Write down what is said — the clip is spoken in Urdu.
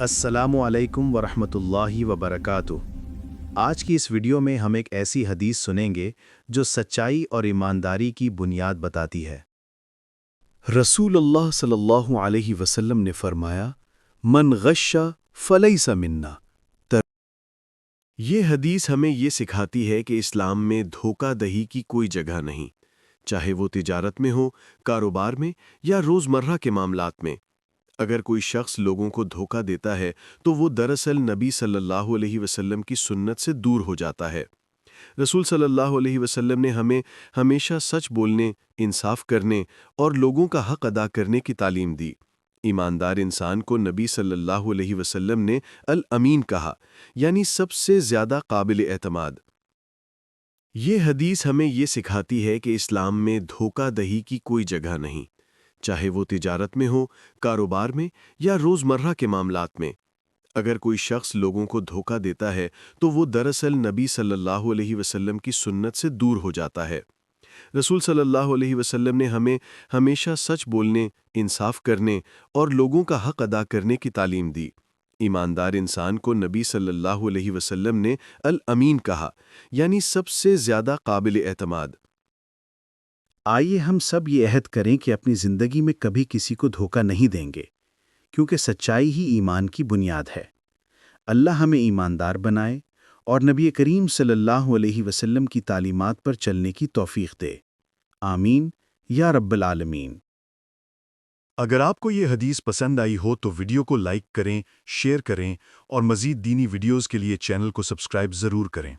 السلام علیکم ورحمۃ اللہ وبرکاتہ۔ آج کی اس ویڈیو میں ہم ایک ایسی حدیث سنیں گے جو سچائی اور ایمانداری کی بنیاد بتاتی ہے۔ رسول اللہ صلی اللہ علیہ وسلم نے فرمایا، من غش فلیس منا۔ یہ حدیث ہمیں یہ سکھاتی ہے کہ اسلام میں دھوکہ دہی کی کوئی جگہ نہیں، چاہے وہ تجارت میں ہو، کاروبار میں یا روزمرہ کے معاملات میں۔ اگر کوئی شخص لوگوں کو دھوکہ دیتا ہے تو وہ دراصل نبی صلی اللہ علیہ وسلم کی سنت سے دور ہو جاتا ہے۔ رسول صلی اللہ علیہ وسلم نے ہمیں ہمیشہ سچ بولنے، انصاف کرنے اور لوگوں کا حق ادا کرنے کی تعلیم دی۔ ایماندار انسان کو نبی صلی اللہ علیہ وسلم نے الامین کہا، یعنی سب سے زیادہ قابل اعتماد۔ یہ حدیث ہمیں یہ سکھاتی ہے کہ اسلام میں دھوکہ دہی کی کوئی جگہ نہیں، چاہے وہ تجارت میں ہو، کاروبار میں یا روزمرہ کے معاملات میں۔ اگر کوئی شخص لوگوں کو دھوکہ دیتا ہے تو وہ دراصل نبی صلی اللہ علیہ وسلم کی سنت سے دور ہو جاتا ہے۔ رسول صلی اللہ علیہ وسلم نے ہمیں ہمیشہ سچ بولنے، انصاف کرنے اور لوگوں کا حق ادا کرنے کی تعلیم دی۔ ایماندار انسان کو نبی صلی اللہ علیہ وسلم نے الامین کہا، یعنی سب سے زیادہ قابل اعتماد۔ آئیے ہم سب یہ عہد کریں کہ اپنی زندگی میں کبھی کسی کو دھوکہ نہیں دیں گے، کیونکہ سچائی ہی ایمان کی بنیاد ہے۔ اللہ ہمیں ایماندار بنائے اور نبی کریم صلی اللہ علیہ وسلم کی تعلیمات پر چلنے کی توفیق دے۔ آمین یا رب العالمین۔ اگر آپ کو یہ حدیث پسند آئی ہو تو ویڈیو کو لائک کریں، شیئر کریں اور مزید دینی ویڈیوز کے لیے چینل کو سبسکرائب ضرور کریں۔